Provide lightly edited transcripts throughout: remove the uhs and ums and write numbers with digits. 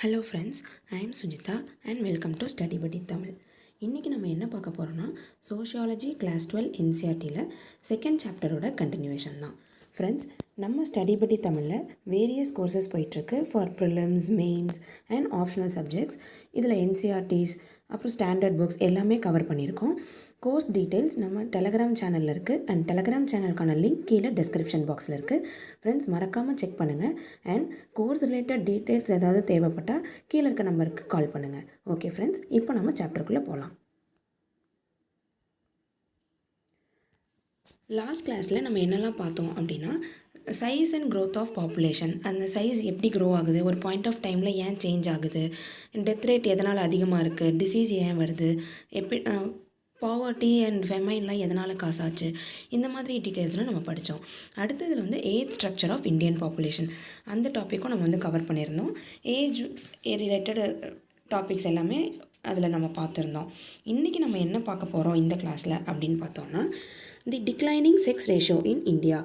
Hello friends, I am Sujitha and welcome to study படி தமிழ். இன்றைக்கி நம்ம என்ன பார்க்க போகிறோன்னா சோஷியாலஜி கிளாஸ் 12 என்சிஆர்டியில் செகண்ட் சாப்டரோட கண்டினியூவேஷன் தான். ஃப்ரெண்ட்ஸ், நம்ம ஸ்டடி படி தமிழில் வேரியஸ் கோர்சஸ் போயிட்டுருக்கு for prelims, mains and optional subjects. இதில் என்சிஆர்டிஸ் அப்புறம் ஸ்டாண்டர்ட் புக்ஸ் எல்லாமே கவர் பண்ணியிருக்கோம். கோர்ஸ் டீட்டெயில்ஸ் நம்ம டெலகிராம் சேனலில் இருக்குது அண்ட் டெலகிராம் சேனலுக்கான லிங்க் கீழே டிஸ்கிரிப்ஷன் பாக்ஸில் இருக்குது. ஃப்ரெண்ட்ஸ், மறக்காமல் செக் பண்ணுங்கள். அண்ட் கோர்ஸ் ரிலேட்டட் டீட்டெயில்ஸ் ஏதாவது தேவைப்பட்டால் கீழே இருக்க நம்பருக்கு கால் பண்ணுங்கள். ஓகே ஃப்ரெண்ட்ஸ், இப்போ நம்ம சாப்டருக்குள்ளே போகலாம். லாஸ்ட் கிளாஸில் நம்ம என்னெல்லாம் பார்த்தோம் அப்படின்னா, size and growth of population, அந்த சைஸ் எப்படி க்ரோ ஆகுது, ஒரு பாயிண்ட் ஆஃப் டைமில் ஏன் சேஞ்ச் ஆகுது, டெத் ரேட் எதனால் அதிகமாக இருக்குது, டிசீஸ் ஏன் வருது, எப்படி பாவர்ட்டி அண்ட் ஃபெமைன்லாம் எதனால் காசாச்சு, இந்த மாதிரி டீட்டெயில்ஸ்லாம் நம்ம படித்தோம். அடுத்ததில் வந்து age structure of Indian population, அந்த டாப்பிக்கும் நம்ம வந்து கவர் பண்ணியிருந்தோம். ஏஜ் ரிலேட்டட் டாபிக்ஸ் எல்லாமே அதில் நம்ம பார்த்துருந்தோம். இன்றைக்கி நம்ம என்ன பார்க்க போகிறோம் இந்த கிளாஸில் அப்படின்னு பார்த்தோன்னா, the declining sex ratio in India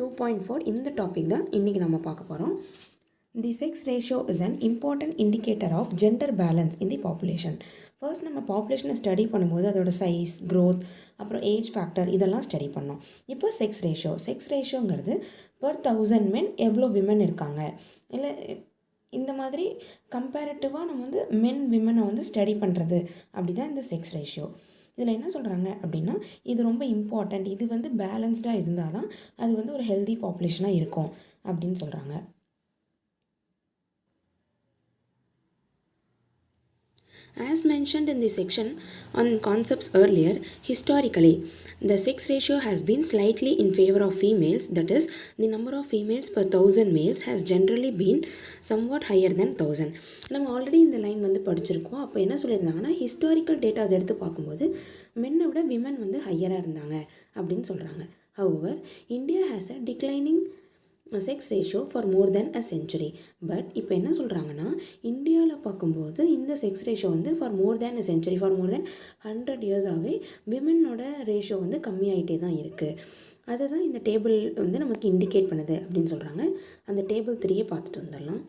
2.4 இந்த டாபிக் தான் இன்றைக்கி நம்ம பார்க்க போகிறோம். The sex ratio is an important indicator of gender balance in the population. First நம்ம பாப்புலேஷனை ஸ்டடி பண்ணும்போது அதோட சைஸ், க்ரோத், அப்புறம் ஏஜ் ஃபேக்டர் இதெல்லாம் ஸ்டடி பண்ணோம். இப்போ செக்ஸ் ரேஷியோங்கிறது per 1000 men எவ்வளோ விமன் இருக்காங்க, இல்லை இந்த மாதிரி கம்பேரிட்டிவாக நம்ம வந்து மென் விமனை வந்து ஸ்டடி பண்ணுறது அப்படி தான் இந்த செக்ஸ் ரேஷியோ. இதில் என்ன சொல்கிறாங்க அப்படின்னா, இது ரொம்ப இம்பார்ட்டண்ட், இது வந்து பேலன்ஸ்டாக இருந்தால் தான் அது வந்து ஒரு ஹெல்தி பாப்புலேஷனாக இருக்கும் அப்படின்னு சொல்கிறாங்க. As mentioned in the section on concepts earlier, historically, the sex ratio has been slightly in favor of females, that is, the number of females per 1000 males has generally been somewhat higher than 1000. நம்ம already இந்த line வந்து படிச்சிருக்கோம். அப்போ என்ன சொல்லியிருந்தாங்கன்னா, historical datas எடுத்து பார்க்கும்போது மென்னை விட விமன் வந்து ஹையராக இருந்தாங்க அப்படின்னு சொல்கிறாங்க. However, India has a declining sex ratio for more than a century. But இப்போ என்ன சொல்கிறாங்கன்னா, இந்தியாவில் பார்க்கும்போது இந்த செக்ஸ் ரேஷியோ வந்து for more than a century, for more than 100 இயர்ஸாகவே விமனோட ரேஷியோ வந்து கம்மியாகிட்டே தான் இருக்குது. அதை தான் இந்த டேபிள் வந்து நமக்கு இண்டிகேட் பண்ணுது அப்படின்னு சொல்கிறாங்க. அந்த டேபிள் 3 பார்த்துட்டு வந்துடலாம்.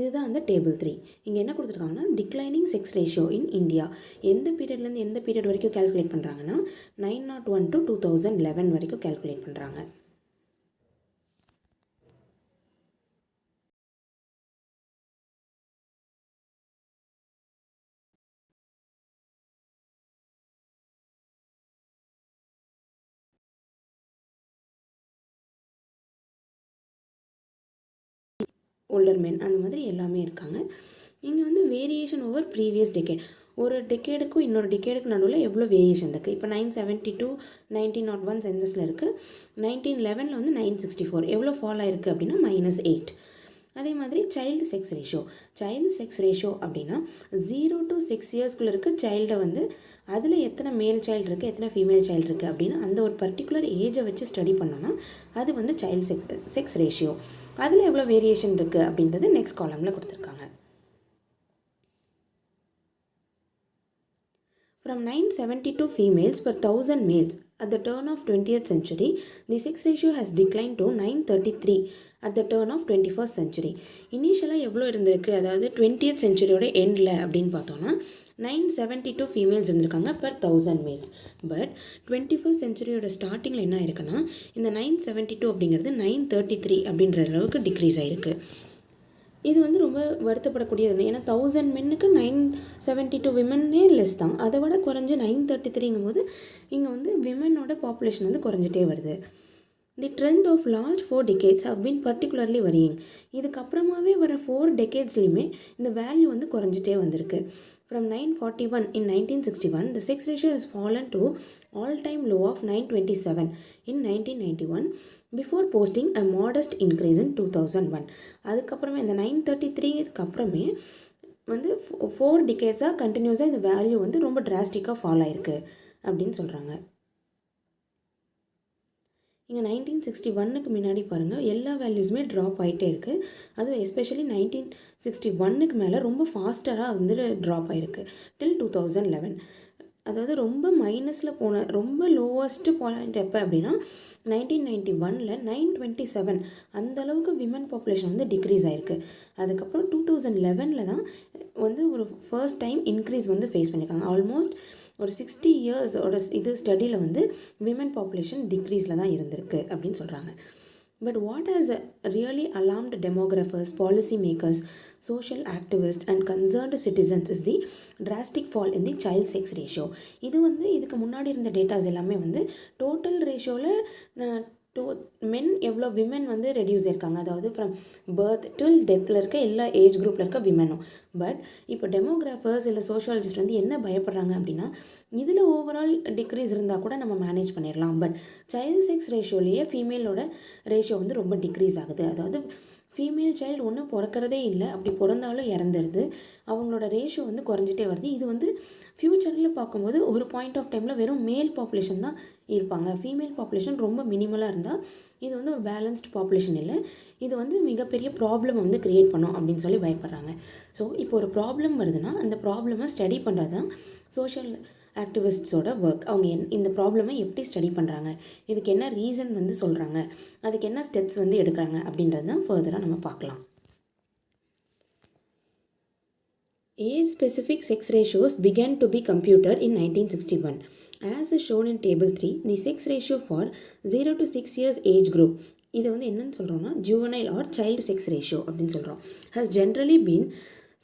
இதுதான் அந்த டேபிள் 3. இங்கே என்ன கொடுத்துருக்காங்கன்னா, declining sex ratio in India எந்த பீரியட்லேருந்து எந்த பீரியட் வரைக்கும் கேல்குலேட் பண்ணுறாங்கன்னா 901 to 2011 வரைக்கும் கேல்குலேட் பண்ணுறாங்க. ஓல்டர் மென் அந்த மாதிரி எல்லாமே இருக்காங்க. இங்கே வந்து வேரியேஷன் ஓவர் ப்ரீவியஸ் டெக்கேட், ஒரு டெக்கேடுக்கும் இன்னொரு டெக்கேடுக்கு நடுவில் எவ்வளோ வேரியேஷன் இருக்குது. இப்போ 972 1901 சென்சஸில் இருக்குது. 1911 வந்து 964 எவ்வளோ ஃபால் ஆயிருக்கு அப்படின்னா -8. அதே மாதிரி சைல்டு செக்ஸ் ரேஷியோ அப்படின்னா 0 to 6 இயர்ஸ்குள்ளே இருக்க சைல்டை வந்து அதில் எத்தனை மேல் சைல்டு இருக்குது, எத்தனை ஃபீமேல் சைல்டு இருக்குது அப்படின்னு அந்த ஒரு பர்டிகுலர் ஏஜை வச்சு ஸ்டடி பண்ணோன்னா அது வந்து சைல்டு செக்ஸ் ரேஷியோ. அதில் எவ்வளோ வேரியேஷன் இருக்குது அப்படின்றது நெக்ஸ்ட் காலமில் கொடுத்துருக்காங்க. From 972 females per 1000 males at the turn of 20th century, the sex ratio has declined to 933 at the turn of 21st century. இனிஷியலாக எவ்வளோ இருந்திருக்கு, அதாவது 20th centuryயோட எண்டில் அப்படின்னு பார்த்தோன்னா 972 ஃபீமேல்ஸ் இருந்திருக்காங்க per 1000 males. பட் 21st centuryயோட ஸ்டார்டிங்கில் என்ன ஆயிருக்குன்னா, இந்த 972 அப்படிங்கிறது 933 அப்படின்ற அளவுக்கு டிக்ரீஸ் ஆகிருக்கு. இது வந்து ரொம்ப வருத்தப்படக்கூடியது. ஏன்னா 1000 மென்னுக்கு 972 விமன்னே லெஸ் தான். அதை விட குறைஞ்சி 933ங்கும் போது இங்கே வந்து விமனோட பாப்புலேஷன் வந்து குறைஞ்சிட்டே வருது. The trend of last 4 decades have been particularly worrying. இதுக்கப்புறமாவே வர 4 decadesலையுமே இந்த வேல்யூ வந்து குறைஞ்சிட்டே வந்திருக்கு. From 941 in 1961, the sex ratio has fallen to all-time low of 927 in 1991 before posting a modest increase in 2001. அதுக்கப்புறமே இந்த 933க்கு அப்புறமே வந்து 4 decadesஆக கண்டினியூஸாக இந்த வேல்யூ வந்து ரொம்ப டிராஸ்டிக்காக ஃபால் ஆயிருக்கு அப்படின்னு சொல்கிறாங்க. இங்கே 1961க்கு முன்னாடி பாருங்கள் எல்லா வேல்யூஸுமே ட்ராப் ஆகிட்டே இருக்குது. அதுவும் எஸ்பெஷலி 1961க்கு மேலே ரொம்ப ஃபாஸ்டராக வந்து ட்ராப் ஆகிருக்கு டில் 2011. அதாவது ரொம்ப மைனஸில் போன ரொம்ப லோவஸ்ட்டு பாயிண்ட் எப்போ அப்படின்னா 1991 927 அந்தளவுக்கு விமன் பாப்புலேஷன் வந்து டிக்ரீஸ் ஆகிருக்கு. அதுக்கப்புறம் 2011 தான் வந்து ஒரு ஃபர்ஸ்ட் டைம் இன்க்ரீஸ் வந்து ஃபேஸ் பண்ணியிருக்காங்க. ஆல்மோஸ்ட் ஒரு 60 இயர்ஸோட இது ஸ்டடியில் வந்து விமன் பாப்புலேஷன் டிக்ரீஸில் தான் இருந்திருக்கு அப்படின்னு சொல்கிறாங்க. But what has really alarmed demographers, policymakers, social activists and concerned citizens is the drastic fall in the child sex ratio. இது வந்து இதுக்கு முன்னாடி இருந்த டேட்டாஸ் எல்லாமே வந்து டோட்டல் ரேஷியோவில் மென் எவ்வளோ விமன் வந்து ரெடியூஸ் ஆயிருக்காங்க, அதாவது ஃப்ரம் பர்த் டில் டெத்தில் இருக்க எல்லா ஏஜ் குரூப்பில் இருக்க விமனும். பட் இப்போ டெமோகிராஃபர்ஸ் இல்லை சோஷியாலஜிஸ்ட் வந்து என்ன பயப்படுறாங்க அப்படின்னா, இதில் ஓவரால் டிக்ரீஸ் இருந்தால் கூட நம்ம மேனேஜ் பண்ணிடலாம். பட் சைல்டு செக்ஸ் ரேஷியோலேயே ஃபீமேலோட ரேஷியோ வந்து ரொம்ப டிக்ரீஸ் ஆகுது. அதாவது ஃபீமேல் சைல்டு ஒன்றும் பிறக்கிறதே இல்லை, அப்படி பிறந்தாலும் இறந்துடுது, அவங்களோட ரேஷியோ வந்து குறைஞ்சிட்டே வருது. இது வந்து ஃப்யூச்சரில் பார்க்கும்போது ஒரு பாயிண்ட் ஆஃப் டைமில் வெறும் மேல் பாப்புலேஷன் தான் இருப்பாங்க, ஃபீமேல் பாப்புலேஷன் ரொம்ப மினிமலாக இருந்தால் இது வந்து ஒரு பேலன்ஸ்டு பாப்புலேஷன் இல்லை, இது வந்து மிகப்பெரிய ப்ராப்ளமை வந்து க்ரியேட் பண்ணும் அப்படின்னு சொல்லி பயப்படுறாங்க. ஸோ இப்போ ஒரு ப்ராப்ளம் வருதுன்னா அந்த ப்ராப்ளமை ஸ்டடி பண்ணுறது தான் சோஷியல் ஆக்டிவிஸ்ட்ஸோட ஒர்க். அவங்க இந்த ப்ராப்ளமை எப்படி ஸ்டடி பண்ணுறாங்க, இதுக்கு என்ன ரீசன் வந்து சொல்கிறாங்க, அதுக்கு என்ன ஸ்டெப்ஸ் வந்து எடுக்கிறாங்க அப்படின்றது தான் ஃபர்தராக நம்ம பார்க்கலாம். Age-specific sex ratios began to be computed in 1961. As is shown in Table 3, the sex ratio for 0 to 6 years age group, இது வந்து என்னன்னு சொல்கிறோன்னா juvenile or child sex ratio அப்படின்னு சொல்கிறோம், has generally been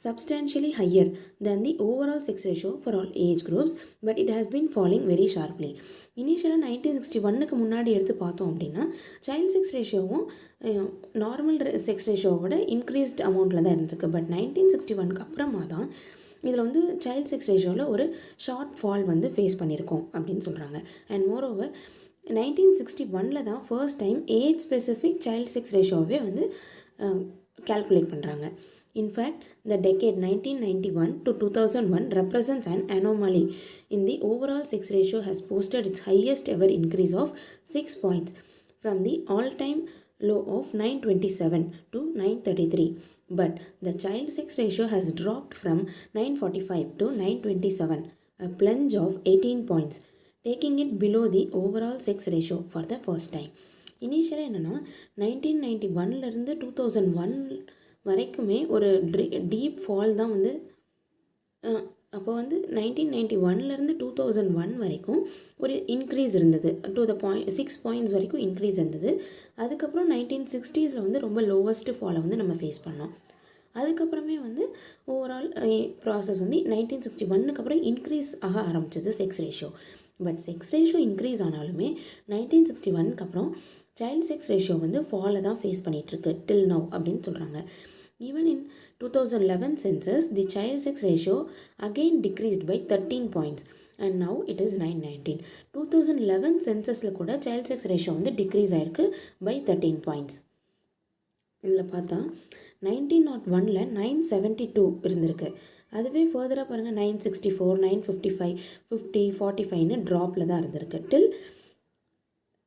substantially higher than the overall sex ratio for all age groups, but it has been falling very sharply. இனிஷியலாக 1961க்கு முன்னாடி எடுத்து பார்த்தோம் அப்படின்னா சைல்டு செக்ஸ் ரேஷியோவும் நார்மல் செக்ஸ் ரேஷியோவோட இன்க்ரீஸ்ட் அமௌண்ட்டில் தான் இருந்திருக்கு. பட் 1961க்கு அப்புறமா தான் இதில் வந்து சைல்டு செக்ஸ் ரேஷியோவில் ஒரு ஷார்ட் ஃபால் வந்து ஃபேஸ் பண்ணியிருக்கோம் அப்படின்னு சொல்கிறாங்க. அண்ட் மோரோவர் 1961 தான் first time age specific child sex ரேஷியோவே வந்து கால்குலேட் பண்ணுறாங்க. In fact, the decade 1991 to 2001 represents an anomaly in the overall sex ratio has posted its highest ever increase of 6 points from the all-time low of 927 to 933. But the child sex ratio has dropped from 945 to 927, a plunge of 18 points, taking it below the overall sex ratio for the first time. இனிஷியலாக என்னென்னா 1991 2001 வரைக்குமே ஒரு deep fall தான் வந்து, அப்போ வந்து 1991 2001 வரைக்கும் ஒரு இன்க்ரீஸ் இருந்தது, டு த பாயிண்ட் 6 பாயிண்ட்ஸ் வரைக்கும் இன்க்ரீஸ் இருந்தது. அதுக்கப்புறம் 1960s வந்து ரொம்ப லோவஸ்ட்டு ஃபாலை வந்து நம்ம ஃபேஸ் பண்ணோம். அதுக்கப்புறமே வந்து ஓவரால் ப்ராசஸ் வந்து 1961க்கு அப்புறம் இன்க்ரீஸ் ஆக ஆரம்பிச்சது sex ratio. But sex ratio increase ஆனாலுமே 1961க்கு அப்புறம் சைல்டு செக்ஸ் ரேஷியோ வந்து ஃபாலை தான் ஃபேஸ் பண்ணிகிட்ருக்கு டில் நவ் அப்படின்னு சொல்கிறாங்க. Even in 2011 census, the child sex ratio again decreased by 13 points and now it is 919. 2011 censusல கூட child sex ratio வந்து decrease ஆயிருக்கு by 13 points. இதில் பார்த்தா 1901 972 இருந்திருக்கு, அதுவே ஃபர்தராக பாருங்கள் 964 955 50 45ன்னு ட்ராப்பில் தான் இருந்திருக்கு. டில்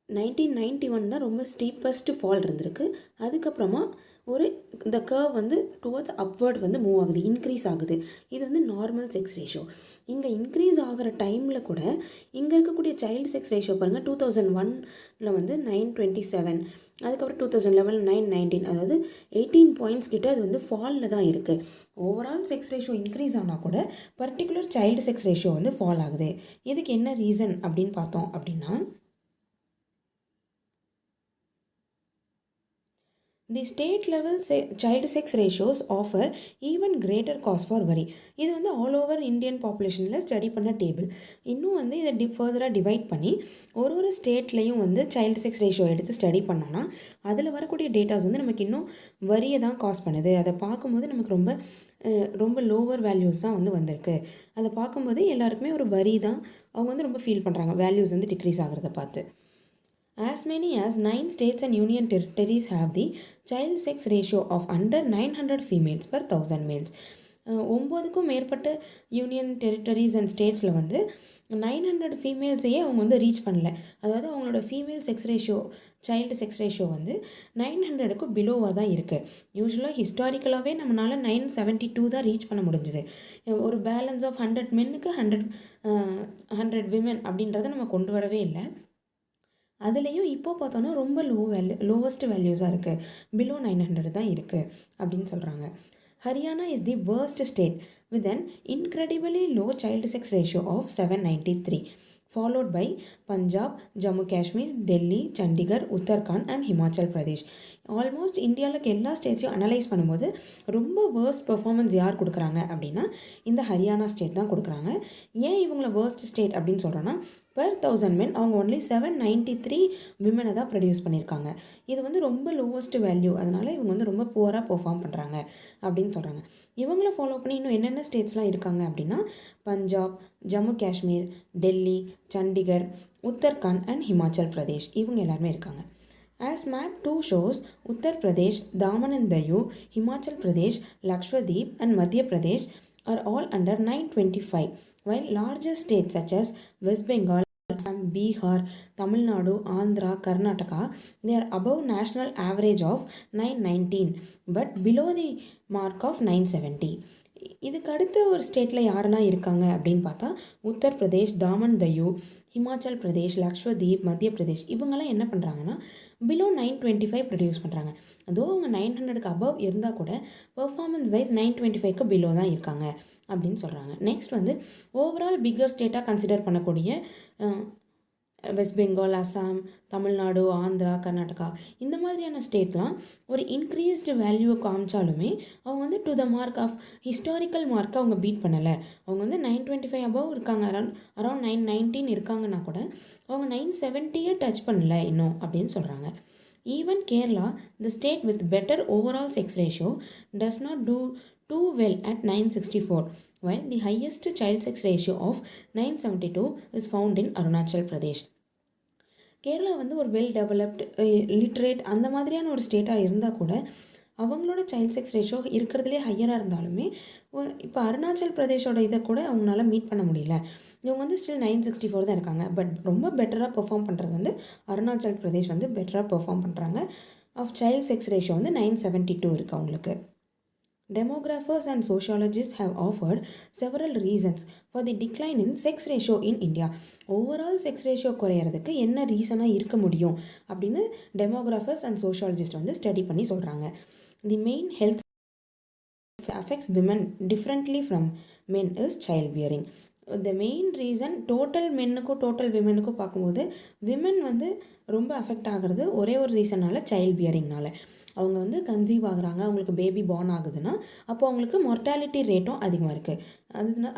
1991 தான் ரொம்ப ஸ்டீப்பஸ்ட் ஃபால் இருந்திருக்கு. அதுக்கப்புறமா ஒரு இந்த கர்வ் வந்து டுவர்ட்ஸ் அப்வர்ட் வந்து மூவ் ஆகுது, இன்க்ரீஸ் ஆகுது. இது வந்து நார்மல் செக்ஸ் ரேஷியோ. இங்கே இன்க்ரீஸ் ஆகிற டைமில் கூட இங்கே இருக்கக்கூடிய சைல்டு செக்ஸ் ரேஷியோ பாருங்கள் 2001 வந்து 927, அதுக்கப்புறம் 2011 919, அதாவது 18 பாயிண்ட்ஸ் கிட்ட அது வந்து ஃபாலில் தான் இருக்குது. ஓவரால் செக்ஸ் ரேஷியோ இன்க்ரீஸ் ஆனால் கூட பர்டிகுலர் சைல்டு செக்ஸ் ரேஷியோ வந்து ஃபால் ஆகுது. இதுக்கு என்ன ரீசன் அப்படின்னு பார்த்தோம் அப்படின்னா, the state level child sex ratios offer even greater cause for worry. இது வந்து ஆல் ஓவர் இந்தியன் பாப்புலேஷனில் ஸ்டடி பண்ண டேபிள். இன்னும் வந்து இதை ஃபர்தராக டிவைட் பண்ணி ஒரு ஸ்டேட்லேயும் வந்து சைல்டு செக்ஸ் ரேஷியோ எடுத்து ஸ்டடி பண்ணோன்னா அதில் வரக்கூடிய டேட்டாஸ் வந்து நமக்கு இன்னும் வரியை தான் காஸ் பண்ணுது. அதை பார்க்கும்போது நமக்கு ரொம்ப லோவர் வேல்யூஸ் தான் வந்து வந்திருக்கு. அதை பார்க்கும்போது எல்லாருக்குமே ஒரு வரி தான், அவங்க வந்து ரொம்ப ஃபீல் பண்ணுறாங்க வேல்யூஸ் வந்து டிக்ரீஸ் ஆகிறத பார்த்து. As many as 9 states and union territories have the child sex ratio of under 900 females per 1000 males. 9க்கும் மேற்பட்ட யூனியன் டெரிட்டரிஸ் அண்ட் ஸ்டேட்ஸில் வந்து 900 ஃபீமேல்ஸையே அவங்க வந்து ரீச் பண்ணல. அதாவது அவங்களோட female sex ratio, child sex ratio வந்து 900க்கு பிலோவாக தான் இருக்குது. யூஸ்வலாக ஹிஸ்டாரிக்கலாகவே நம்மளால் 972 தான் ரீச் பண்ண முடிஞ்சுது. ஒரு பேலன்ஸ் ஆஃப் 100 மென்னுக்கு 100 விமன் அப்படின்றத நம்ம கொண்டு வரவே இல்லை. அதுலேயும் இப்போது பார்த்தோன்னா ரொம்ப லோவஸ்ட் வேல்யூஸாக இருக்குது, பிலோ 900 தான் இருக்குது அப்படின்னு சொல்கிறாங்க. Haryana is the worst state with an incredibly low child sex ratio of 793, followed by Punjab, Jammu Kashmir, Delhi, Chandigarh, Uttarakhand and Himachal Pradesh. Almost இந்தியாவில் எல்லா ஸ்டேட்ஸையும் அனலைஸ் பண்ணும்போது ரொம்ப வேர்ஸ்ட் பெர்ஃபார்மன்ஸ் யார் கொடுக்குறாங்க அப்படின்னா இந்த ஹரியானா ஸ்டேட் தான் கொடுக்குறாங்க. ஏன் இவங்கள வேர்ஸ்ட் ஸ்டேட் அப்படின்னு சொல்கிறோன்னா, per 1000 men அவங்க ஒன்லி 793 விமனை தான் ப்ரொடியூஸ் பண்ணியிருக்காங்க. இது வந்து ரொம்ப லோவஸ்ட் வேல்யூ, அதனால் இவங்க வந்து ரொம்ப புவராக பெர்ஃபார்ம் பண்ணுறாங்க அப்படின்னு சொல்கிறாங்க. இவங்கள ஃபாலோ பண்ணி இன்னும் என்னென்ன ஸ்டேட்ஸ்லாம் இருக்காங்க அப்படின்னா பஞ்சாப், ஜம்மு காஷ்மீர், டெல்லி, சண்டிகர், உத்தரகாண்ட் அண்ட் ஹிமாச்சல் பிரதேஷ், இவங்க எல்லாருமே இருக்காங்க. As map 2 shows, Uttar Pradesh, Daman and Diu, Himachal Pradesh, Lakshadweep and Madhya Pradesh are all under 925, while larger states such as West Bengal, Bihar, Tamil Nadu, Andhra, Karnataka, they are above national average of 919 but below the mark of 970. இதுக்கு அடுத்த ஒரு ஸ்டேட்டில் யாரெல்லாம் இருக்காங்க அப்படின்னு பார்த்தா உத்தரப்பிரதேஷ், தாமன் தையூ, ஹிமாச்சல் பிரதேஷ், லக்ஷ்வதீப், மத்திய பிரதேஷ், இவங்கெல்லாம் என்ன பண்ணுறாங்கன்னா பிலோ 925 ப்ரொடியூஸ் பண்ணுறாங்க. அதோ அவங்க 900க்கு அபவ் இருந்தால் கூட பெர்ஃபார்மன்ஸ் வைஸ் 925க்கு பிலோ தான் இருக்காங்க அப்படின்னு சொல்கிறாங்க. நெக்ஸ்ட் வந்து ஓவரால் பிக்கர் ஸ்டேட்டாக கன்சிடர் பண்ணக்கூடிய வெஸ்ட் பெங்கால், அசாம், தமிழ்நாடு, ஆந்திரா, கர்நாடகா, இந்த மாதிரியான ஸ்டேட்லாம் ஒரு இன்க்ரீஸ்டு வேல்யூவை காமிச்சாலுமே அவங்க வந்து to the mark of historical மார்க்கை அவங்க பீட் பண்ணலை. அவங்க வந்து 925 அபவ் இருக்காங்க, அரௌண்ட் 919 இருக்காங்கன்னா கூட அவங்க 970 டச் பண்ணல இன்னும் அப்படின்னு சொல்கிறாங்க. Even Kerala, the state with better overall sex ratio, does not do too well at 964, while the highest child sex ratio of 972 is found in Arunachal Pradesh. Kerala வந்து ஒரு வெல் டெவலப்டு லிட்ரேட் அந்த மாதிரியான ஒரு ஸ்டேட்டாக இருந்தால் கூட அவங்களோட சைல்ட் செக்ஸ் ரேஷியோ இருக்கிறதுலே ஹையராக இருந்தாலுமே இப்போ அருணாச்சல் பிரதேஷோட இதை கூட அவங்களால மீட் பண்ண முடியல. இவங்க வந்து ஸ்டில் 964 தான் இருக்காங்க. பட் ரொம்ப பெட்டராக பெர்ஃபார்ம் பண்ணுறது வந்து அருணாச்சல் பிரதேஷ் வந்து பெட்டராக பெர்ஃபார்ம் பண்ணுறாங்க. ஆஃப் சைல்ட் செக்ஸ் ரேஷியோ வந்து 972 இருக்குது அவங்களுக்கு. Demographers and sociologists have offered several reasons for the decline in sex ratio in India. Overall sex ratio குறையிறதுக்கு என்ன ரீசனாக இருக்க முடியும் அப்படின்னு டெமோகிராஃபர்ஸ் அண்ட் சோஷியாலஜிஸ்ட் வந்து ஸ்டடி பண்ணி சொல்கிறாங்க. The main health affects women differently from men is childbearing. The main reason total மென்னுக்கும் டோட்டல் விமெனுக்கும் பார்க்கும்போது விமன் வந்து ரொம்ப அஃபெக்ட் ஆகிறது ஒரே ஒரு ரீசனால் சைல்ட் பியரிங்னால. அவங்க வந்து கன்சீவ் ஆகுறாங்க, அவங்களுக்கு பேபி பார்ன் ஆகுதுன்னா அப்போ அவங்களுக்கு மொர்டாலிட்டி ரேட்டும் அதிகமாக இருக்குது.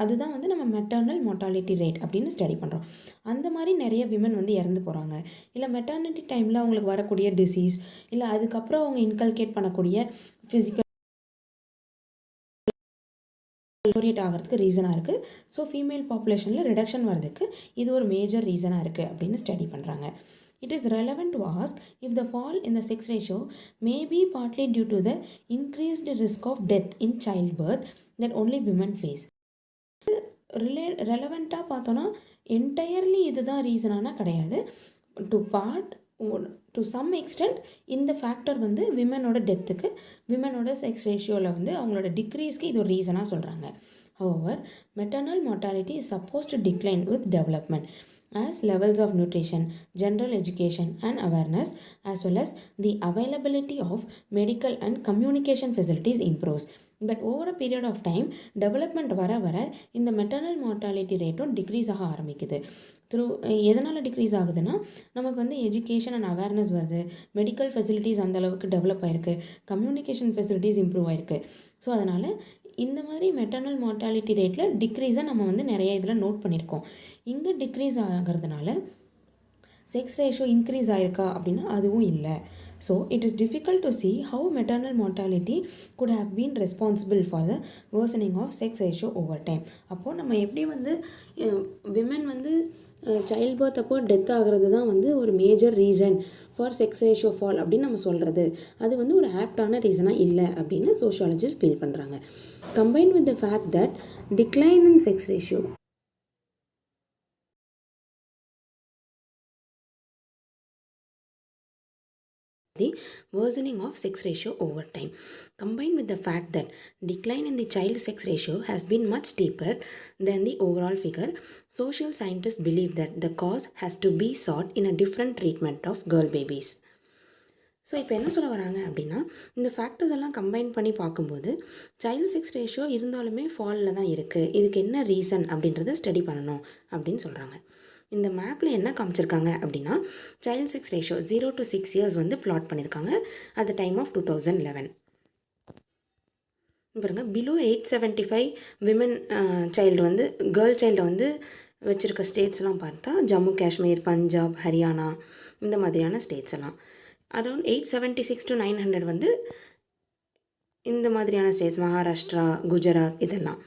அதுதான் வந்து நம்ம மெட்டர்னல் மொர்டாலிட்டி ரேட் அப்படின்னு ஸ்டடி பண்ணுறோம். அந்த மாதிரி நிறைய விமன் வந்து இறந்து போகிறாங்க. இல்லை மெட்டர்னிட்டி டைமில் அவங்களுக்கு வரக்கூடிய டிசீஸ், இல்லை அதுக்கப்புறம் அவங்க இன்கல்கேட் பண்ணக்கூடிய ஃபிசிக்கல் ஆகிறதுக்கு ரீசனாக இருக்குது. ஸோ ஃபீமேல் பாப்புலேஷனில் ரிடக்ஷன் வரதுக்கு இது ஒரு மேஜர் ரீசனாக இருக்குது அப்படின்னு ஸ்டடி பண்ணுறாங்க. It is relevant to ask if the fall in the sex ratio may be partly due to the increased risk of death in childbirth that only women face. ரெலவெண்ட்டாக பார்த்தோன்னா entirely இதுதான் ரீசனானா கிடையாது. To some extent இந்த factor வந்து விமனோட டெத்துக்கு, விமனோட sex ரேஷியோவில் வந்து அவங்களோட டிக்ரீஸ்க்கு இது ஒரு ரீசனாக சொல்கிறாங்க. However, maternal mortality is supposed to decline with development as levels of nutrition, general education and awareness as well as the availability of medical and communication facilities improves. But over a period of time, development வர இந்த maternal mortality ரேட்டும் degrees ஆக ஆரம்பிக்குது. எதனால் degrees ஆகுதுன்னா நமக்கு வந்து education and awareness வருது, மெடிக்கல் ஃபெசிலிட்டிஸ் அந்தளவுக்கு டெவலப் ஆகிருக்கு, கம்யூனிகேஷன் ஃபெசிலிட்டிஸ் இம்ப்ரூவ் ஆகிருக்கு. ஸோ அதனால் இந்த மாதிரி மெட்டர்னல் மார்ட்டாலிட்டி ரேட்டில் டிக்ரீஸை நம்ம வந்து நிறைய இதில் நோட் பண்ணியிருக்கோம். இங்கே டிக்ரீஸ் ஆகிறதுனால செக்ஸ் ரேஷியோ இன்க்ரீஸ் ஆகிருக்கா அப்படின்னா அதுவும் இல்லை. So it is difficult to see how maternal mortality could have been responsible for the worsening of sex ratio over time. அப்போது நம்ம எப்படி வந்து விமன் வந்து சைல்ட் பர்த் அப்போ டெத் ஆகிறது தான் வந்து ஒரு major reason for sex ratio fall அப்படின்னு நம்ம சொல்கிறது அது வந்து ஒரு ஆப்டான ரீசனாக இல்லை அப்படின்னு சோஷியாலஜிஸ்ட் ஃபீல் பண்ணுறாங்க. Combine with the fact that decline in sex ratio the worsening of sex ratio over time. Combined with the fact that decline in the child sex ratio has been much steeper than the overall figure, social scientists believe that the cause has to be sought in a different treatment of girl babies. So இப்போ என்ன சொல்ல வராங்க அப்படின்னா, இந்த factors எல்லாம் combine பண்ணி பார்க்கும்போது child sex ratio இருந்தாலுமே ஃபாலில் தான் இருக்குது. இதுக்கு என்ன ரீசன் அப்படின்றத ஸ்டடி பண்ணணும் அப்படின்னு சொல்கிறாங்க. இந்த மேப்பில் என்ன காமிச்சிருக்காங்க அப்படின்னா, child sex ratio 0 to 6 years வந்து பிளாட் பண்ணியிருக்காங்க அட் த டைம் ஆஃப் 2011. பாருங்க, பிலோ 875 விமன் சைல்டு வந்து கேர்ள் சைல்டை வந்து வச்சுருக்க ஸ்டேட்ஸ்லாம் பார்த்தா ஜம்மு காஷ்மீர், பஞ்சாப், ஹரியானா இந்த மாதிரியான ஸ்டேட்ஸ் எல்லாம். அரௌண்ட் 876 to 900 வந்து இந்த மாதிரியான ஸ்டேட்ஸ், மகாராஷ்டிரா, குஜராத் இதெல்லாம்.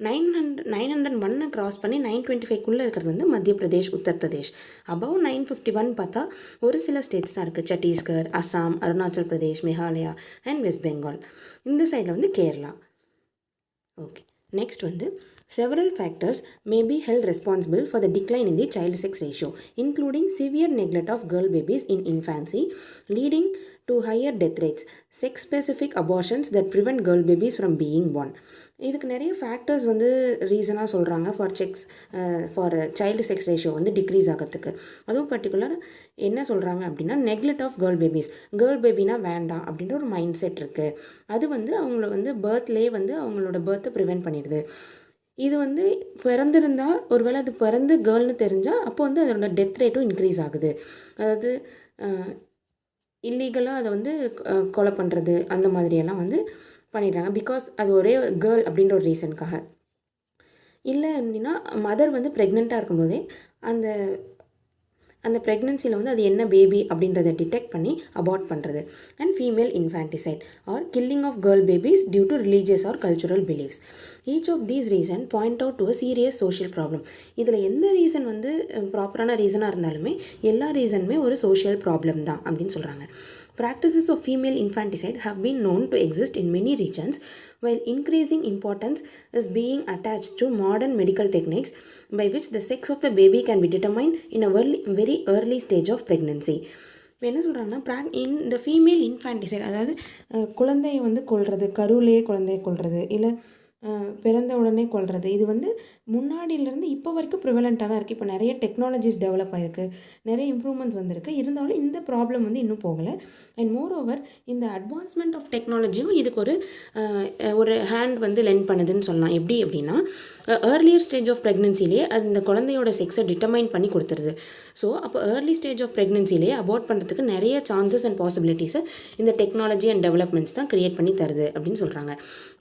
901 கிராஸ் பண்ணி 925 இருக்கிறது வந்து மத்திய பிரதேஷ், உத்தரப்பிரதேஷ். அபவ் 951 பார்த்தா ஒரு சில ஸ்டேட்ஸ் தான் இருக்குது. Chhattisgarh, Assam, Arunachal Pradesh, Meghalaya and west Bengal. இந்த சைடில் வந்து கேரளா. ஓகே, நெக்ஸ்ட் வந்து several factors may be held responsible for the decline in the child sex ratio, including severe neglect of girl babies in infancy, leading to higher death rates, sex-specific abortions that prevent girl babies from being born. இதுக்கு நிறைய factors வந்து ரீசனாக சொல்கிறாங்க for child sex ratio வந்து decrease ஆகிறதுக்கு. அதுவும் particular என்ன சொல்கிறாங்க அப்படின்னா, neglect of girl babies. Girl பேபினா வேண்டாம் அப்படின்ற ஒரு மைண்ட் செட் இருக்குது. அது வந்து அவங்கள வந்து பர்த்லேயே வந்து அவங்களோட பர்த்தை ப்ரிவெண்ட் பண்ணிடுது. இது வந்து பிறந்திருந்தால், ஒருவேளை அது பிறந்து கேர்ள்னு தெரிஞ்சால் அப்போ வந்து அதோட டெத் ரேட்டும் இன்க்ரீஸ் ஆகுது. அதாவது இல்லீகலாக அதை வந்து கொலை பண்ணுறது அந்த மாதிரியெல்லாம் வந்து பண்ணிடுறாங்க. பிகாஸ் அது ஒரே ஒரு கேர்ள் அப்படின்ற ஒரு ரீசனுக்காக. இல்லை அப்படின்னா மதர் வந்து ப்ரெக்னெண்ட்டாக இருக்கும்போதே அந்த ப்ரெக்னன்சியில் வந்து அது என்ன பேபி அப்படின்றத டிடெக்ட் பண்ணி அபார்ட் பண்ணுறது. And female infanticide or killing of girl babies due to religious or cultural beliefs. Each of these reason point out to a serious social problem. இதில் எந்த ரீசன் வந்து ப்ராப்பரான ரீசனாக இருந்தாலுமே எல்லா ரீசனுமே ஒரு சோஷியல் ப்ராப்ளம் தான் அப்படின்னு சொல்கிறாங்க. Practices of female infanticide have been known to exist in many regions, while increasing importance is being attached to modern medical techniques by which the sex of the baby can be determined in a very early stage of pregnancy. இப்போ என்ன சொல்கிறாங்கன்னா, இந்த female infanticide, அதாவது குழந்தையை வந்து கொல்றது, கருவிலேயே குழந்தையை கொல்றது, இல்லை பிறந்த உடனே கொல்றது, இது வந்து முன்னாடியிலேருந்து இப்போ வரைக்கும் ப்ரிவலண்ட்டாக தான் இருக்குது. இப்போ நிறைய டெக்னாலஜிஸ் டெவலப் ஆகிருக்கு, நிறைய இம்ப்ரூவ்மெண்ட்ஸ் வந்திருக்கு. இருந்தாலும் இந்த ப்ராப்ளம் வந்து இன்னும் போகலை. அண்ட் மோர் ஓவர் இந்த அட்வான்ஸ்மெண்ட் ஆஃப் டெக்னாலஜியும் இதுக்கு ஒரு ஹேண்ட் வந்து லென் பண்ணுதுன்னு சொல்லலாம். எப்படி அப்படின்னா, ஏர்லியர் ஸ்டேஜ் ஆஃப் ப்ரெக்னன்சிலேயே அந்த குழந்தையோட செக்ஸை டிட்டர்மைன் பண்ணி கொடுத்துருது. ஸோ அப்போ ஏர்லி ஸ்டேஜ் ஆஃப் ப்ரெக்னன்சிலேயே அபார்ட் பண்ணுறதுக்கு நிறைய சான்சஸ் அண்ட் பாசிபிலிட்டிஸை இந்த டெக்னாலஜி அண்ட் டெவலப்மெண்ட்ஸ் தான் க்ரியேட் பண்ணி தருது அப்படின்னு சொல்கிறாங்க.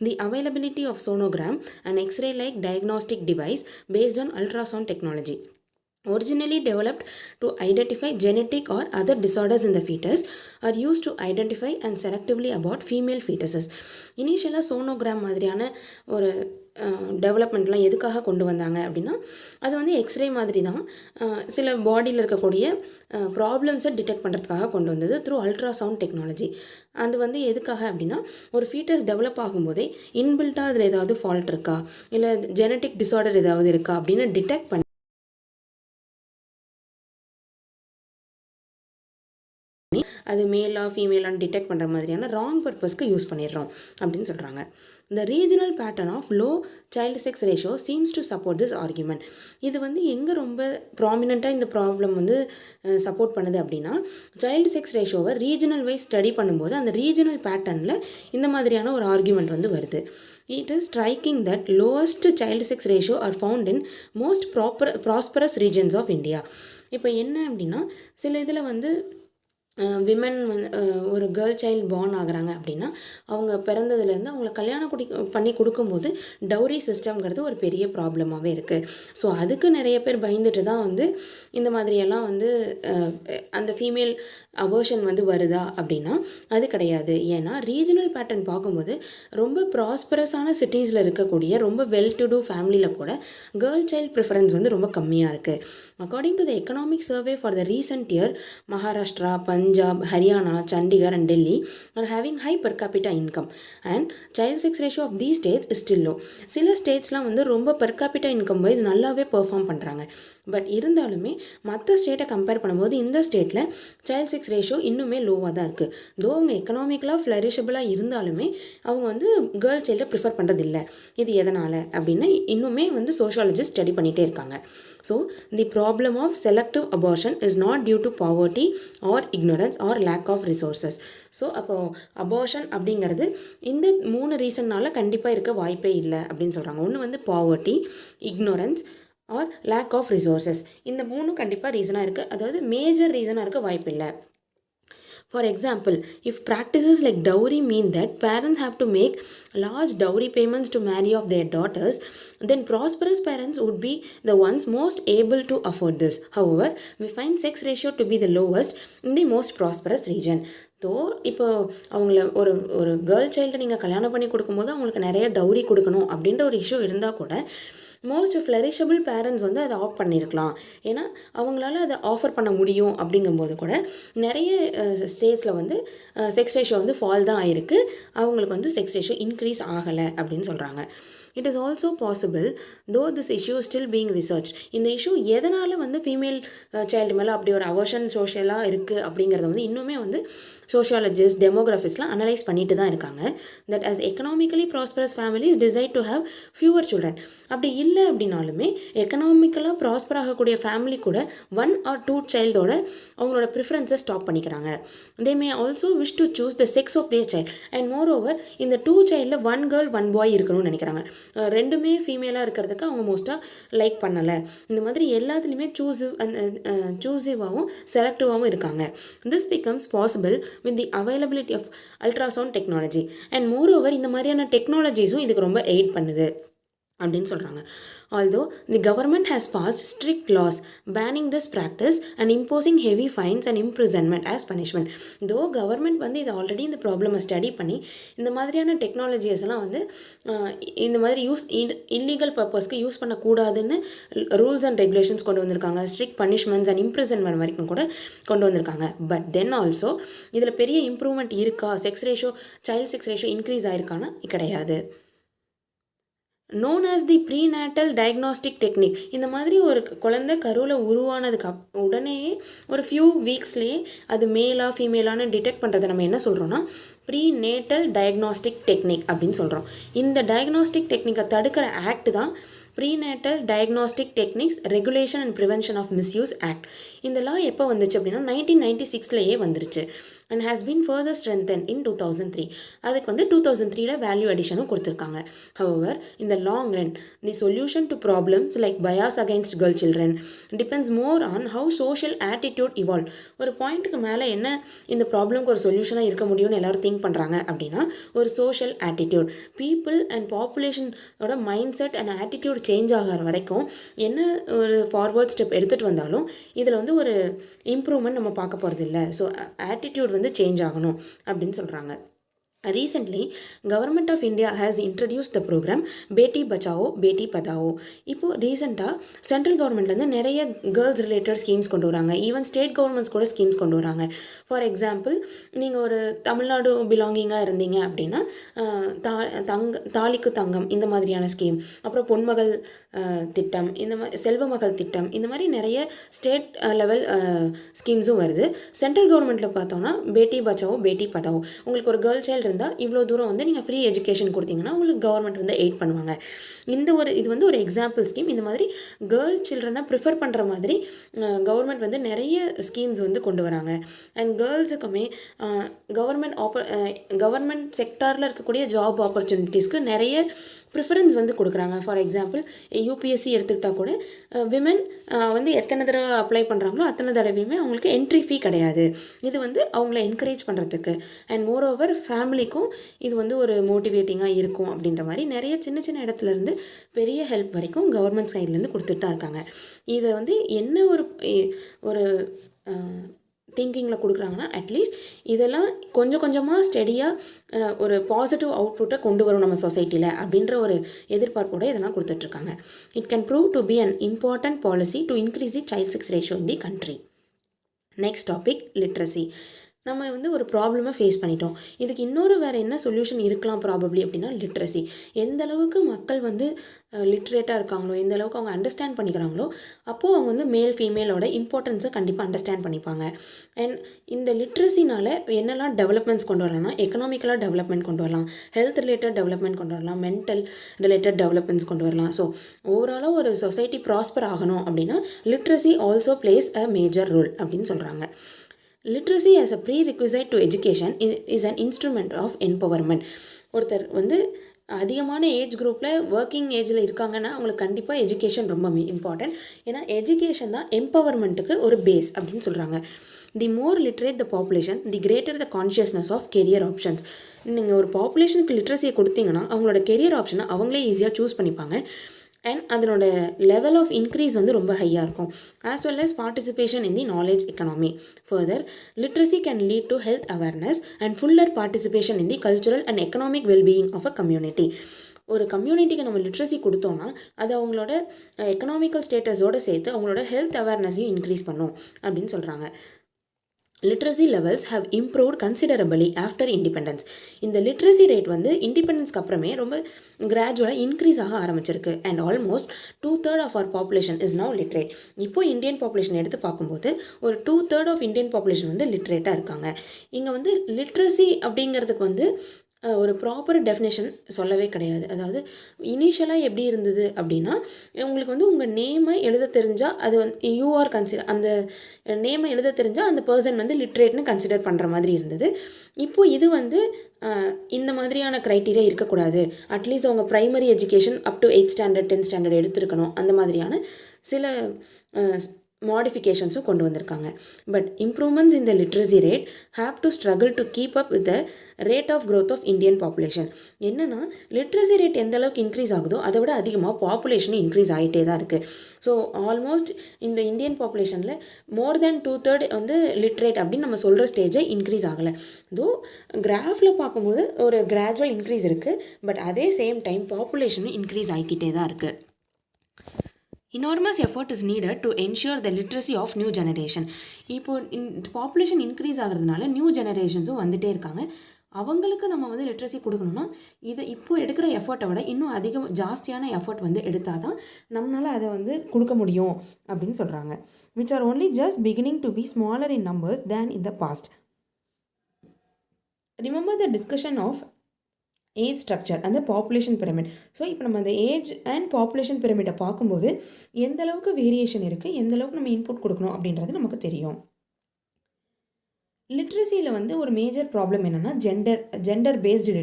The availability of sonogram, an X-ray like diagnostic device based on ultrasound technology, originally developed to identify genetic or other disorders in the fetus, are used to identify and selectively abort female fetuses. இனிஷியலாக sonogram மாதிரியான ஒரு டெவலப்மெண்ட்லாம் எதுக்காக கொண்டு வந்தாங்க அப்படின்னா, அது வந்து x ray மாதிரி தான் சில பாடியில் இருக்கக்கூடிய ப்ராப்ளம்ஸை டிடெக்ட் பண்ணுறதுக்காக கொண்டு வந்தது த்ரூ அல்ட்ராசவுண்ட் டெக்னாலஜி. அது வந்து எதுக்காக அப்படின்னா, ஒரு ஃபீட்டஸ் டெவலப் ஆகும்போதே இன்பில்ட்டாக அதில் ஏதாவது ஃபால்ட் இருக்கா, இல்லை ஜெனட்டிக் டிஸார்டர் ஏதாவது இருக்கா அப்படின்னு டிடெக்ட் பண்ணி அது மேலாக ஃபீமேலான்னு டிடெக்ட் பண்ணுற மாதிரியான ராங் பர்பஸ்க்கு யூஸ் பண்ணிடுறோம் அப்படின்னு சொல்கிறாங்க. The regional pattern of low child sex ratio seems to support this argument. இது வந்து எங்கே ரொம்ப ப்ராமினெண்ட்டாக இந்த ப்ராப்ளம் வந்து சப்போர்ட் பண்ணுது அப்படின்னா, சைல்டு செக்ஸ் ரேஷியோவை ரீஜனல் வைஸ் ஸ்டடி பண்ணும்போது அந்த ரீஜனல் பேட்டர்னில் இந்த மாதிரியான ஒரு ஆர்குமெண்ட் வந்து வருது. It is striking that lowest child sex ratio are found in most prosperous regions of India. இப்போ என்ன அப்படின்னா, சில இதில் வந்து விமன் வந்து ஒரு கேர்ள் சைல்டு பார்ன் ஆகுறாங்க அப்படின்னா அவங்க பிறந்ததுலேருந்து அவங்கள கல்யாணம் பண்ணி கொடுக்கும்போது டவுரி சிஸ்டம்ங்கிறது ஒரு பெரிய ப்ராப்ளமாகவே இருக்குது. ஸோ அதுக்கு நிறைய பேர் பயந்துட்டு தான் வந்து இந்த மாதிரியெல்லாம் வந்து அந்த ஃபீமேல் அபோர்ஷன் வந்து வருதா அப்படின்னா அது கிடையாது. ஏன்னா ரீஜனல் பேட்டர்ன் பார்க்கும்போது ரொம்ப ப்ராஸ்பரஸான சிட்டிஸில் இருக்கக்கூடிய ரொம்ப வெல் டு டூ ஃபேமிலியில் கூட கேர்ள் சைல்டு ப்ரிஃபரன்ஸ் வந்து ரொம்ப கம்மியாக இருக்குது. According to the economic survey for the recent year, Maharashtra, Punjab, Haryana, Chandigarh and Delhi are having high per capita income and child sex ratio of these states is still low. சில ஸ்டேட்ஸ்லாம் வந்து ரொம்ப per capita income wise நல்லாவே perform பண்ணுறாங்க. But இருந்தாலுமே மற்ற ஸ்டேட்டை compare பண்ணும்போது இந்த ஸ்டேட்டில் சைல்ட் செக்ஸ் ரேஷியோ இன்னுமே லோவாக தான் இருக்குது. தோ அவங்க எக்கனாமிக்கலாக ஃப்ளரிஷபிளாக இருந்தாலுமே அவங்க வந்து கேர்ள் சைல்டை ப்ரிஃபர் பண்ணுறதில்லை. இது எதனால் அப்படின்னு இன்னுமே வந்து சோஷியாலஜிஸ்ட் ஸ்டடி பண்ணிகிட்டே இருக்காங்க. So the problem of selective abortion is not due to poverty or ignorance or lack of resources. So அப்போது அபார்ஷன் அப்படிங்கிறது இந்த 3 ரீசன்னால் கண்டிப்பாக இருக்க வாய்ப்பே இல்லை அப்படின்னு சொல்கிறாங்க. ஒன்று வந்து poverty, ignorance or lack of resources. இந்த 3 கண்டிப்பாக ரீசனாக இருக்குது, அதாவது மேஜர் ரீசனாக இருக்க வாய்ப்பு இல்லை. For example, if practices like dowry mean that parents have to make large dowry payments to marry off their daughters, then prosperous parents would be the ones most able to afford this. However, we find sex ratio to be the lowest in the most prosperous region. So இப்போ அவங்கள ஒரு ஒரு girl child நீங்கள் கல்யாணம் பண்ணி கொடுக்கும்போது அவங்களுக்கு நிறைய டவுரி கொடுக்கணும் அப்படின்ற ஒரு இஷ்யூ இருந்தால் கூட மோஸ்ட் ஃப்ளரிஷபிள் பேரண்ட்ஸ் வந்து அதை ஆப்ட் பண்ணியிருக்கலாம். ஏன்னா அவங்களால அதை ஆஃபர் பண்ண முடியும் அப்படிங்கும்போது கூட நிறைய ஸ்டேட்ஸில் வந்து செக்ஸ் ரேஷியோ வந்து ஃபால் தான் ஆகிருக்கு, அவங்களுக்கு வந்து செக்ஸ் ரேஷியோ இன்க்ரீஸ் ஆகலை அப்படின்னு சொல்கிறாங்க. It is also possible, though this issue is still being researched. இந்த இஷ்யூ எதனால் வந்து ஃபீமேல் சைல்டு மேலே அப்படி ஒரு அவர்ஷன் சோஷியலாக இருக்குது அப்படிங்கிறத வந்து இன்னுமே வந்து சோஷியாலஜிஸ்ட், டெமோகிராஃபிஸ்ட்லாம் அனலைஸ் பண்ணிட்டு தான் இருக்காங்க. That as economically prosperous families decide to have fewer children. அப்படி இல்லை அப்படின்னாலுமே எக்கனாமிக்கலாக ப்ராஸ்பர் ஆகக்கூடிய ஃபேமிலி கூட 1 or 2 சைல்டோட அவங்களோட ப்ரிஃபரன்ஸை ஸ்டாப் பண்ணிக்கிறாங்க. They may also wish to choose the sex of their child and moreover இந்த 2 சைல்டில் 1 girl 1 boy இருக்கணும்னு நினைக்கிறாங்க. ரெண்டுமே ஃபீமேலாக இருக்கிறதுக்கு அவங்க மோஸ்ட்டாக லைக் பண்ணலை. இந்த மாதிரி எல்லாத்துலேயுமே சூஸிவாகவும் செலக்டிவாகவும் இருக்காங்க. This becomes possible with the availability of ultrasound technology and moreover இந்த மாதிரியான டெக்னாலஜிஸும் இதுக்கு ரொம்ப எய்ட் பண்ணுது அப்படின்னு சொல்கிறாங்க. Although the government has passed strict laws banning this practice and imposing heavy fines and imprisonment as punishment. Though government வந்து இது already இந்த ப்ராப்ளமை ஸ்டடி பண்ணி இந்த மாதிரியான டெக்னாலஜிஸ்லாம் வந்து இந்த மாதிரி இல்லீகல் பர்பஸ்க்கு யூஸ் பண்ணக்கூடாதுன்னு ரூல்ஸ் அண்ட் ரெகுலேஷன்ஸ் கொண்டு வந்திருக்காங்க. ஸ்ட்ரிக்ட் பனிஷ்மெண்ட்ஸ் அண்ட் இம்ப்ரிசன்மெண்ட் வரைக்கும் கூட கொண்டு வந்திருக்காங்க. பட் தென் ஆல்சோ இதில் பெரிய இம்ப்ரூவ்மெண்ட் இருக்கா, sex ratio, child sex ratio increase ஆயிருக்கானா கிடையாது. known as the prenatal diagnostic technique. இந்த மாதிரி ஒரு குழந்தை கருவில் உருவானதுக்கு உடனேயே ஒரு ஃபியூ வீக்ஸ்லேயே அது மேலாக ஃபீமேலானு டிடெக்ட் பண்ணுறதை நம்ம என்ன சொல்கிறோன்னா ப்ரீநேட்டல் டயக்னாஸ்டிக் டெக்னிக் அப்படின்னு சொல்கிறோம். இந்த டயக்னாஸ்டிக் டெக்னிக்கை தடுக்கிற ஆக்ட் தான் prenatal diagnostic techniques regulation and prevention of misuse act. இந்த லா எப்போ வந்துச்சு அப்படின்னா 1996லேயே வந்துருச்சு and has been further strengthened in 2003. அதுக்கு வந்து 2003ல வேல்யூ அடிஷனும் கொடுத்துருக்காங்க. However, in the long run, the solution to problems like bias against girl children depends more on how social attitude evolve. ஒரு பாயிண்ட்டுக்கு மேலே என்ன இந்த ப்ராப்ளம்க்கு ஒரு சொல்யூஷனாக இருக்க முடியும்னு எல்லாரும் திங்க் பண்ணுறாங்க அப்படின்னா ஒரு சோஷியல் ஆட்டிடியூட், பீப்புள் அண்ட் பாப்புலேஷனோட mindset and attitude change ஆகிற வரைக்கும் என்ன ஒரு ஃபார்வர்ட் ஸ்டெப் எடுத்துகிட்டு வந்தாலும் இதில் வந்து ஒரு இம்ப்ரூவ்மெண்ட் நம்ம பார்க்க போகிறது இல்லை. ஸோ ஆட்டிடியூட் வந்து சேஞ்ச் ஆகணும் அப்படின்னு சொல்கிறாங்க. Recently, Government of India has introduced the program Beti Bachao பேட்டி பதாவோ. இப்போது ரீசெண்டாக சென்ட்ரல் கவர்மெண்ட்லேருந்து நிறைய கேர்ள்ஸ் ரிலேட்டட் ஸ்கீம்ஸ் கொண்டு வராங்க. ஈவன் ஸ்டேட் கவர்மெண்ட்ஸ் கூட ஸ்கீம்ஸ் கொண்டு வராங்க. ஃபார் எக்ஸாம்பிள், நீங்கள் ஒரு தமிழ்நாடு பிலாங்கிங்காக இருந்தீங்க அப்படின்னா தாலிக்கு தங்கம் இந்த மாதிரியான ஸ்கீம், அப்புறம் பொன்மகள் திட்டம், இந்த மாதிரி செல்வமகள் திட்டம், இந்த மாதிரி நிறைய ஸ்டேட் லெவல் ஸ்கீம்ஸும் வருது. சென்ட்ரல் கவர்மெண்ட்டில் பார்த்தோன்னா பேட்டி பச்சாவோ பேட்டி பதாவோ. உங்களுக்கு ஒரு கேர்ள் சைல்டு இருந்தால் இவ்வளோ தூரம் வந்து நீங்கள் ஃப்ரீ எஜுகேஷன் கொடுத்தீங்கன்னா உங்களுக்கு கவர்மெண்ட் வந்து எய்ட் பண்ணுவாங்க. இது வந்து ஒரு எக்ஸாம்பிள் ஸ்கீம். இந்த மாதிரி கேர்ள் சில்ட்ரனை ப்ரிஃபர் பண்ணுற மாதிரி கவர்மெண்ட் வந்து நிறைய ஸ்கீம்ஸ் வந்து கொண்டு வராங்க. அண்ட் கேர்ள்ஸுக்குமே கவர்மெண்ட் செக்டாரில் இருக்கக்கூடிய ஜாப் ஆப்பர்ச்சுனிட்டிஸ்க்கு நிறைய ப்ரிஃபரன்ஸ் வந்து கொடுக்குறாங்க. ஃபார் எக்ஸாம்பிள் யூபிஎஸ்சி எடுத்துக்கிட்டால் கூட விமன் வந்து எத்தனை தடவை அப்ளை பண்ணுறாங்களோ அத்தனை தடவையுமே அவங்களுக்கு என்ட்ரி ஃபீ கிடையாது. இது வந்து அவங்கள என்கரேஜ் பண்ணுறதுக்கு அண்ட் மோர் ஓவர் ஃபேமிலிக்கும் இது வந்து ஒரு மோட்டிவேட்டிங்காக இருக்கும் அப்படின்ற மாதிரி நிறைய சின்ன சின்ன இடத்துலேருந்து பெரிய ஹெல்ப் வரைக்கும் கவர்மெண்ட் சைட்லேருந்து கொடுத்துட்டு தான் இருக்காங்க. இதை வந்து என்ன ஒரு திங்கிங்கில் கொடுக்குறாங்கன்னா அட்லீஸ்ட் இதெல்லாம் கொஞ்சம் கொஞ்சமாக ஸ்டெடியாக ஒரு பாசிட்டிவ் அவுட்புட்டை கொண்டு வரும் நம்ம சொசைட்டியில் அப்படின்ற ஒரு எதிர்பார்ப்போடு இதெல்லாம் கொடுத்துட்ருக்காங்க. It can prove to be an important policy to increase the child sex ratio in the country. Next topic literacy. நம்ம வந்து ஒரு ப்ராப்ளமாக ஃபேஸ் பண்ணிட்டோம். இதுக்கு இன்னொரு வேறு என்ன சொல்யூஷன் இருக்கலாம் ப்ராபப்ளி அப்படின்னா லிட்ரஸி. எந்த அளவுக்கு மக்கள் வந்து லிட்ரேட்டாக இருக்காங்களோ, எந்த அளவுக்கு அவங்க அண்டர்ஸ்டாண்ட் பண்ணிக்கிறாங்களோ, அப்போது அவங்க வந்து மேல் ஃபீமேலோட இம்பார்ட்டன்ஸை கண்டிப்பாக அண்டர்ஸ்டாண்ட் பண்ணிப்பாங்க. அண்ட் இந்த லிட்ரஸினால் என்னெல்லாம் டெவலப்மெண்ட்ஸ் கொண்டு வரலாம்னா எக்கனாமிக்கலாக டெவலப்மெண்ட் கொண்டு வரலாம், ஹெல்த் ரிலேட்டட் டெவலப்மெண்ட் கொண்டு வரலாம், மென்டல் ரிலேட்டட் டெவலப்மெண்ட்ஸ் கொண்டு வரலாம். ஸோ ஓவராலாக ஒரு சொசைட்டி ப்ராஸ்பர் ஆகணும் அப்படின்னா literacy also plays a major role அப்படின்னு சொல்கிறாங்க. Literacy as a prerequisite to education is an instrument of empowerment. ஒருத்தர் வந்து அதிகமான ஏஜ் குரூப்பில் ஒர்க்கிங் ஏஜில் இருக்காங்கன்னா அவங்களுக்கு கண்டிப்பாக எஜுகேஷன் ரொம்ப இம்பார்ட்டன்ட். ஏன்னா எஜுகேஷன் தான் எம்பவர்மெண்ட்டுக்கு ஒரு பேஸ் அப்படின்னு சொல்கிறாங்க. The more literate the population the greater the consciousness of career options. நீங்கள் ஒரு பாப்புலேஷனுக்கு லிட்ரஸியை கொடுத்தீங்கன்னா அவங்களோட கெரியர் ஆப்ஷனை அவங்களே ஈஸியாக சூஸ் பண்ணிப்பாங்க. அண்ட் அதனோட லெவல் ஆஃப் இன்க்ரீஸ் வந்து ரொம்ப ஹையாக இருக்கும். As well as participation in the knowledge economy. Further literacy can lead to health awareness and fuller participation in the cultural and economic wellbeing of a community. ஒரு கம்யூனிட்டிக்கு நம்ம literacy கொடுத்தோன்னா அது அவங்களோட எக்கனாமிக்கல் ஸ்டேட்டஸோடு சேர்த்து அவங்களோட ஹெல்த் அவேர்னஸையும் இன்க்ரீஸ் பண்ணும் அப்படின்னு சொல்கிறாங்க. Literacy levels have improved considerably after independence. இந்த லிட்ரஸி ரேட் வந்து இண்டிபெண்டன்ஸ்க்கு அப்புறமே ரொம்ப கிராஜுவலாக இன்க்ரீஸ் ஆக ஆரம்பிச்சிருக்கு. And almost 2/3 of our population is now literate. இப்போ இந்தியன் பாப்புலேஷன் எடுத்து பார்க்கும்போது ஒரு 2/3 ஆஃப் இந்தியன் பாப்புலேஷன் வந்து லிட்ரேட்டாக இருக்காங்க. இங்கே வந்து லிட்ரஸி அப்படிங்கிறதுக்கு வந்து ஒரு ப்ராப்பர் டெஃபினேஷன் சொல்லவே கிடையாது. அதாவது இனிஷியலாக எப்படி இருந்தது அப்படின்னா உங்களுக்கு வந்து உங்கள் நேமை எழுத தெரிஞ்சால் அது வந்து யூஆர் அந்த நேமை எழுத தெரிஞ்சால் அந்த பர்சன் வந்து லிட்ரேட்னு கன்சிடர் பண்ணுற மாதிரி இருந்தது. இப்போது இது வந்து இந்த மாதிரியான க்ரைட்டீரியா இருக்கக்கூடாது. அட்லீஸ்ட் அவங்க primary education up to 8th standard 10th standard எடுத்துருக்கணும். அந்த மாதிரியான சில மாடிஃபிகேஷன்ஸும் கொண்டு வந்திருக்காங்க. But improvements in the literacy rate have to struggle to keep up with the rate of growth of Indian population. என்னென்னா லிட்ரஸி ரேட் எந்த அளவுக்கு இன்க்ரீஸ் ஆகுதோ அதை விட அதிகமாக பாப்புலேஷனும் இன்க்ரீஸ் ஆகிட்டே தான் இருக்குது. ஸோ ஆல்மோஸ்ட் இந்த இந்தியன் பாப்புலேஷனில் மோர் தென் 2/3 வந்து லிட்ரேட் அப்படின்னு நம்ம சொல்கிற ஸ்டேஜை இன்க்ரீஸ் ஆகலை. தோ கிராஃபில் பார்க்கும்போது ஒரு கிராஜுவல் இன்க்ரீஸ் இருக்குது. பட் அதே சேம் டைம் பாப்புலேஷனும் இன்க்ரீஸ் ஆகிக்கிட்டே தான் இருக்குது. Enormous effort is needed to ensure the literacy of new generation. இப்போது பாப்புலேஷன் இன்க்ரீஸ் ஆகிறதுனால நியூ ஜெனரேஷன்ஸும் வந்துகிட்டே இருக்காங்க. அவங்களுக்கு நம்ம வந்து லிட்ரஸி கொடுக்கணும்னா இதை இப்போது எடுக்கிற எஃபர்ட்டை விட இன்னும் ஜாஸ்தியான எஃபர்ட் வந்து எடுத்தால் தான் நம்மளால் அதை வந்து கொடுக்க முடியும் அப்படின்னு சொல்கிறாங்க. which are only just beginning to be smaller in numbers than in the past. Remember the discussion of age structure அந்த பாப்புலேஷன் பிரமிட். ஸோ இப்போ நம்ம அந்த ஏஜ் அண்ட் பாப்புலேஷன் பிரமிட்டை பார்க்கும்போது எந்த அளவுக்கு வேரியேஷன் இருக்குது, எந்த அளவுக்கு நம்ம இன்புட் கொடுக்கணும் அப்படின்றது நமக்கு தெரியும். லிட்ரஸியில் வந்து ஒரு மேஜர் ப்ராப்ளம் என்னென்னா ஜெண்டர் பேஸ்டு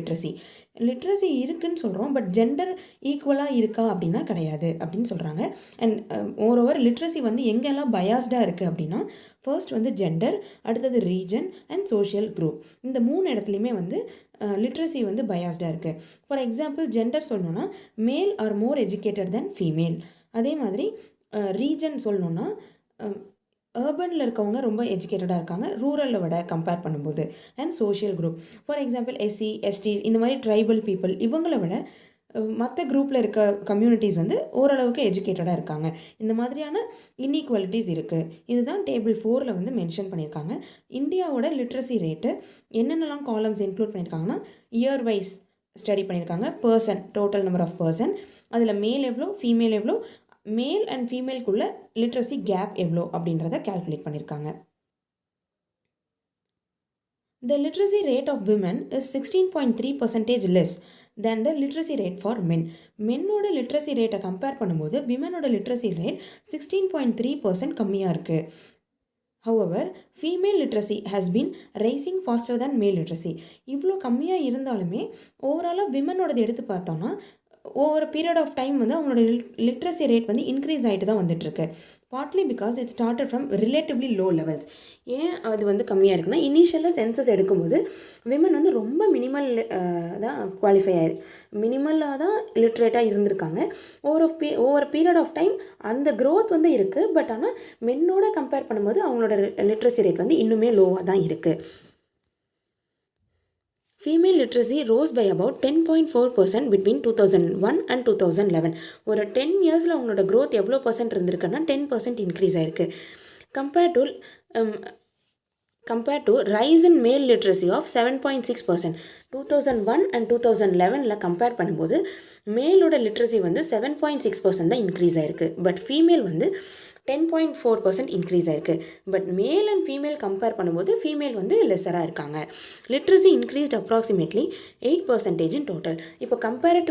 லிட்ரஸி இருக்குன்னு சொல்கிறோம். பட் ஜெண்டர் ஈக்குவலாக இருக்கா அப்படின்னா கிடையாது அப்படின்னு சொல்கிறாங்க. அண்ட் மோரோவர் லிட்ரஸி வந்து எங்கெல்லாம் பயாஸ்டாக இருக்குது அப்படின்னா ஃபர்ஸ்ட் வந்து ஜெண்டர், அடுத்தது ரீஜன் அண்ட் சோஷியல் குரூப். இந்த 3 இடத்துலையுமே வந்து லிட்ரஸி வந்து பயாஸ்டாக இருக்குது. ஃபார் எக்ஸாம்பிள் ஜெண்டர் சொல்லணுன்னா male or more educated then female. அதே மாதிரி ரீஜன் சொல்லணுன்னா அர்பனில் இருக்கவங்க ரொம்ப எஜுகேட்டடாக இருக்காங்க ரூரலில் விட கம்பேர் பண்ணும்போது. And social group for example SC ST இந்த மாதிரி ட்ரைபல் பீப்புள் இவங்களை விட மற்ற குரூப்பில் இருக்க கம்யூனிட்டிஸ் வந்து ஓரளவுக்கு எஜுகேட்டடாக இருக்காங்க. இந்த மாதிரியான இன்இக்வாலிட்டிஸ் இருக்குது. இதுதான் டேபிள் 4 வந்து மென்ஷன் பண்ணியிருக்காங்க. இந்தியாவோட லிட்ரஸி ரேட்டு என்னென்னலாம் காலம்ஸ் இன்க்ளூட் பண்ணியிருக்காங்கன்னா இயர் வைஸ் ஸ்டடி பண்ணியிருக்காங்க. Person total number of person, அதில் மேல் எவ்வளோ ஃபீமேல் எவ்வளோ, மேல் அண்ட் ஃபீமேலுக்குள்ள லிட்ரஸி கேப் எவ்வளோ அப்படின்றத கால்குலேட் பண்ணியிருக்காங்க. The literacy rate of women is 16.3% less than the literacy rate for men. மென்னோட லிட்ரஸி ரேட்டை கம்பேர் பண்ணும்போது விமனோட லிட்ரஸி ரேட் 16.3% கம்மியாக இருக்குது. However, female literacy has been rising faster than male literacy. இவ்வளோ கம்மியாக இருந்தாலுமே ஓவராலாக விமனோடது எடுத்து பார்த்தோன்னா ஓவர் பீரியட் ஆஃப் டைம் வந்து அவங்களோட லிட்ரஸி ரேட் வந்து இன்க்ரீஸ் ஆகிட்டு தான் வந்துட்டுருக்கு. Partly because it started from relatively low levels. ஏன் அது வந்து கம்மியாக இருக்குன்னா, இனிஷியலாக சென்சஸ் எடுக்கும்போது விமன் வந்து ரொம்ப மினிமல் தான் குவாலிஃபை மினிமலாக தான் லிட்ரேட்டாக இருந்திருக்காங்க. ஓவர் பீரியட் ஆஃப் டைம் அந்த க்ரோத் வந்து இருக்குது. பட் ஆனால் மென்னோட கம்பேர் பண்ணும்போது அவங்களோட லிட்ரஸி ரேட் வந்து இன்னுமே லோவாக தான் இருக்குது. Female literacy rose by about 10.4% between 2001 and 2011. ஒரு 10 இயர்ஸில் அவங்களோட growth எவ்வளோ % இருந்திருக்குன்னா 10% இன்க்ரீஸ் ஆயிருக்கு. compared to rise in male literacy of 7.6%. 2001 and 2011 compare பண்ணும்போது மேலோட லிட்ரஸி வந்து 7.6% தான் இன்க்ரீஸ் ஆயிருக்கு. பட் ஃபீமேல் வந்து 10.4% இன்க்ரீஸ் ஆயிருக்கு. But male and female compare பண்ணும்போது ஃபீமேல் வந்து லெஸராக இருக்காங்க. லிட்ரஸி இன்க்ரீஸ்ட் அப்ராக்சிமேட்லி 8% இன் டோட்டல். இப்போ கம்பேரிட்டிவ்